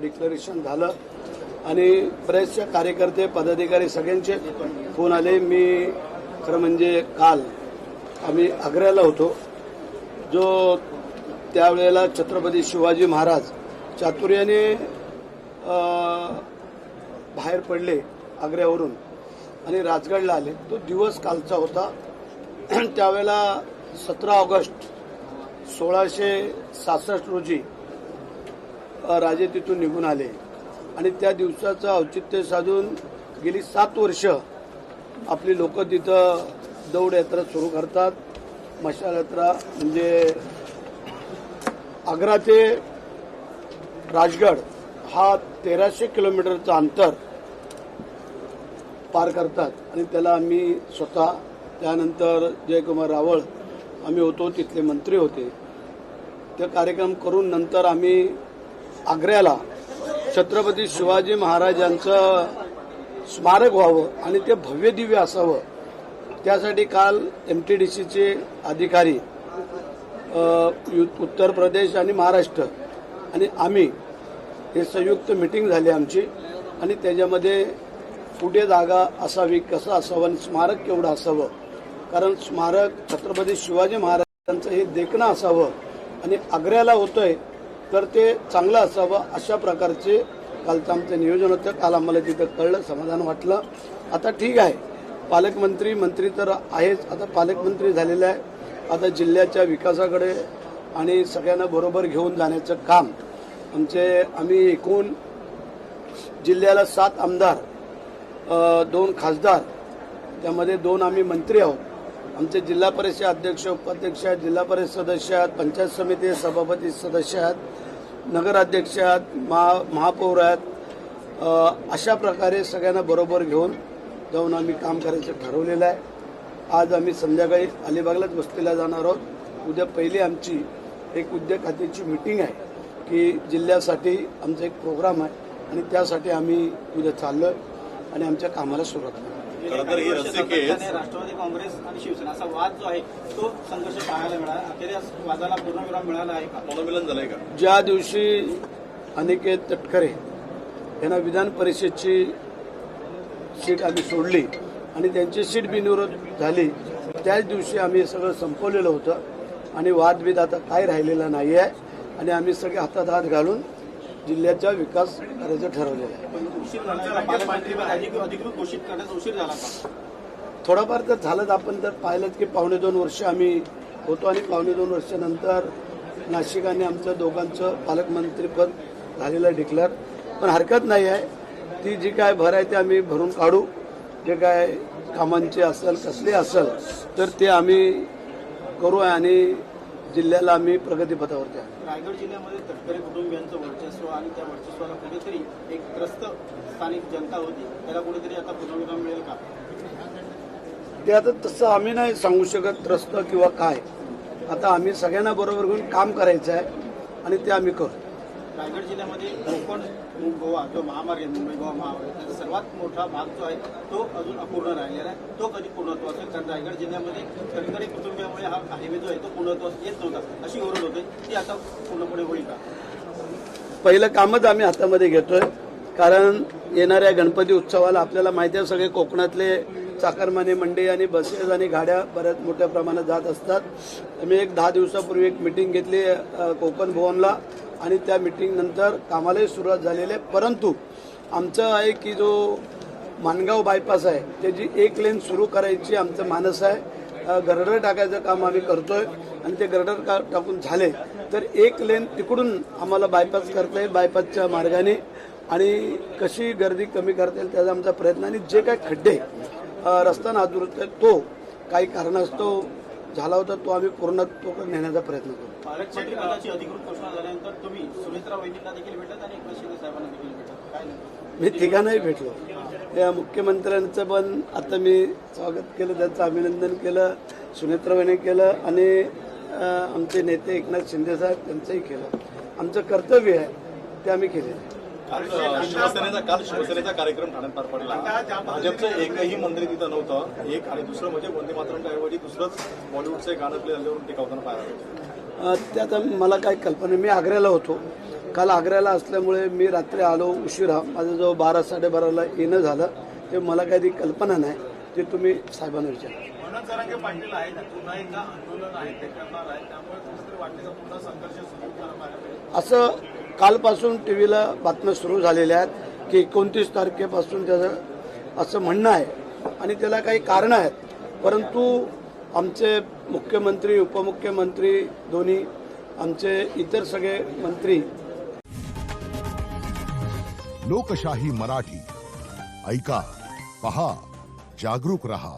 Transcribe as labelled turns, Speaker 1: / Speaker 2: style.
Speaker 1: Declaration झालं आणि बरेचसे कार्यकर्ते पदाधिकारी सगळ्यांचे फोन आले. मी खरं म्हणजे काल आम्ही आग्र्याला होतो. जो त्यावेळेला छत्रपती शिवाजी महाराज चातुर्याने बाहेर पडले आग्र्यावरून आणि राजगडला आले, तो दिवस कालचा होता. त्यावेळेला 17 ऑगस्ट 1666 रोजी राजे तिथून निघून आले आणि त्या दिवसाचं औचित्य साधून गेली 7 वर्ष आपली लोक तिथं दौड यात्रा सुरू करतात. मशाल यात्रा म्हणजे आग्रा ते राजगड हा 1300 किलोमीटरचं अंतर पार करतात आणि त्याला आम्ही स्वतः, त्यानंतर जयकुमार रावळ आम्ही होतो, तिथले मंत्री होते. ते कार्यक्रम करून नंतर आम्ही आग्र्याला छत्रपती शिवाजी महाराजांचं स्मारक व्हावं आणि ते भव्य दिव्य असावं, त्यासाठी काल MTDCचे अधिकारी उत्तर प्रदेश आणि महाराष्ट्र आणि आम्ही हे संयुक्त मीटिंग झाली आमची आणि त्याच्यामध्ये कुठे जागा असावी, कसं असावं आणि स्मारक केवढं असावं, कारण स्मारक छत्रपती शिवाजी महाराजांचं हे देखणं असावं आणि आग्र्याला होतंय तर ते चांगलं असावं, अशा प्रकारचे कालचं आमचं नियोजन होतं. काल आम्हाला तिथं कळलं, समाधान वाटलं. आता ठीक आहे, मंत्री तर आहेच, आता पालकमंत्री झालेलं आहे. आता जिल्ह्याच्या विकासाकडे आणि सगळ्यांना बरोबर घेऊन जाण्याचं काम आम्ही एकूण जिल्ह्याला 7 आमदार, 2 खासदार, त्यामध्ये 2 आम्ही मंत्री आहोत. आमचे जिल्हा परिषद अध्यक्ष, उपाध्यक्ष आहेत, जिल्हा परिषद सदस्य आहेत, पंचायत समिती सभापती सदस्य आहेत, नगराध्यक्ष आहेत, महापौर आहेत. अशा प्रकारे सगळ्यांना बरोबर घेऊन जाऊन आम्ही काम करायचं ठरवलेलं आहे. आज आम्ही संध्याकाळी अलिबागलाच वस्तीला जाणार आहोत. उद्या पहिली आमची एक उद्योग खात्याची मीटिंग आहे की जिल्ह्यासाठी आमचा एक प्रोग्राम आहे आणि त्यासाठी आम्ही उद्या चाललोय आणि आमच्या कामाला सुरुवात करू.
Speaker 2: राष्ट्रवादी काँग्रेस आणि शिवसेना असा वाद जो आहे तो संघर्ष पाहायला मिळाला. अखेर या वादाला पूर्णविराम मिळाला आहे का, मनोमिलन झालंय का?
Speaker 1: ज्या दिवशी अनिकेत तटकरे यांना विधान परिषदची सीट आम्ही सोडली आणि त्यांची सीट बिनविरोध झाली, त्याच दिवशी आम्ही सगळं संपवलेलं होतं आणि वादविद आता काय राहिलेला नाही आहे आणि आम्ही सगळे हातात हात घालून जिल्ह्याचा विकास करायचं ठरवलेलं आहे. थोडाफार तर झालंच. आपण जर पाहिलं की 2.25 वर्ष आम्ही होतो आणि 2.25 वर्षानंतर नाशिकाने आमचं दोघांचं पालकमंत्रीपद झालेलं डिक्लेअर. पण हरकत नाही आहे, ती जी काय भर आहे ते आम्ही भरून काढू. जे काय कामांचे असेल, कसले असेल तर ते आम्ही करू आणि जिल्ह्याला आम्ही प्रगतीपथावरती आहे.
Speaker 2: रायगड जिल्ह्यामध्ये तटकरे कुटुंबियांचं वर्चस्व आणि त्या वर्चस्वाला कुठेतरी एक त्रस्त स्थानिक जनता होती, त्याला कुठेतरी आता पुनर्विराम मिळेल का?
Speaker 1: ते आता तसं आम्ही नाही सांगू शकत त्रस्त किंवा काय. आता आम्ही सगळ्यांना बरोबर घेऊन काम करायचं आहे आणि ते आम्ही करू.
Speaker 2: रायगड जिल्ह्यामध्ये कोकण गोवा जो महामार्ग आहे, मुंबई गोवा महामार्ग, त्याचा सर्वात मोठा भाग जो आहे तो अजून अपूर्ण राहिलेला आहे. तो कधी पूर्णत्व असेल? कारण रायगड जिल्ह्यामध्ये तटकरे कुटुंबियामुळे हा हायवे जो आहे तो पूर्णत्व येत नव्हता, अशी ओरड होते, ती आता पूर्णपणे होईल का?
Speaker 1: पहिलं कामच आम्ही हातामध्ये घेतोय, कारण येणाऱ्या गणपती उत्सवाला आपल्याला माहिती आहे सगळे कोकणातले चाकरमाने मंडई आणि बसेस आणि गाड्या बऱ्याच मोठ्या प्रमाणात जात असतात. मी एक 10 दिवसापूर्वी एक मीटिंग घेतली कोकण भवनला आणि त्या मीटिंग नंतर कामालाही सुरुवात झालेली आहे. परंतु आमचं आहे की जो माणगाव बायपास आहे त्याची 1 लेन सुरू करायची आमचं मानस आहे. गर्डर टाकायचं काम आम्ही करतोय आणि ते गर्डर टाकून झाले तर 1 लेन तिकडून आम्हाला बायपास करता येईल, बायपासच्या मार्गाने, आणि कशी गर्दी कमी करता येईल त्याचा आमचा प्रयत्न. आणि जे काही खड्डे रस्ता नादुरुस्त आहे तो काही कारणास्तव झाला होता तो आम्ही पूर्णत्व नेण्याचा प्रयत्न करू.
Speaker 2: पालकमंत्रीपदाची अधिकृत घोषणा झाल्यानंतर तुम्ही सुनेत्रा वहिनींना देखील भेटत आणि एकनाथ शिंदे साहेबांना देखील भेटत, काय नाही?
Speaker 1: मी तिघांनाही भेटलो. या मुख्यमंत्र्यांचं पण आता मी स्वागत केलं, त्यांचं अभिनंदन केलं, सुनेत्रा वहिनी केलं आणि आमचे नेते एकनाथ शिंदे साहेब त्यांचंही केलं. आमचं कर्तव्य आहे ते आम्ही केलेलं.
Speaker 3: काल शिवसेनेचा कार्यक्रम ठाण्यात पार पडला. भाजपचं एकही मंत्री तिथं नव्हतं. एक आणि दुसरं म्हणजे वंदे मातरमच्या ऐवजी दुसरंच बॉलिवूडचं गाणं प्ले झाल्यावरून टिकावताना पाहायला.
Speaker 1: ते आता मला काय कल्पना. मी आग्र्याला होतो काल आग्र्याला असल्यामुळे मी रात्री आलो उशिरा, माझं जवळ 12-12:30ला येणं झालं. ते मला काही ती कल्पना नाही, ते तुम्ही साहेबांना विचारा.
Speaker 2: मनोज जरांगे पाटील आहेत, पुन्हा एकदा आंदोलन आहे ते करणार आहे, त्यामुळे कुठेतरी वाटते का पुन्हा संघर्ष सुरू करणार?
Speaker 1: असं कालपासून टीव्हीला बातम्या सुरू झालेल्या आहेत की 29 तारखेपासून त्याचं असं म्हणणं आहे आणि त्याला काही कारणं आहेत. परंतु आमचे मुख्यमंत्री, उपमुख्यमंत्री दोन्ही, आमचे इतर सगळे मंत्री.
Speaker 4: लोकशाही मराठी ऐका, पहा, जागरूक रहा.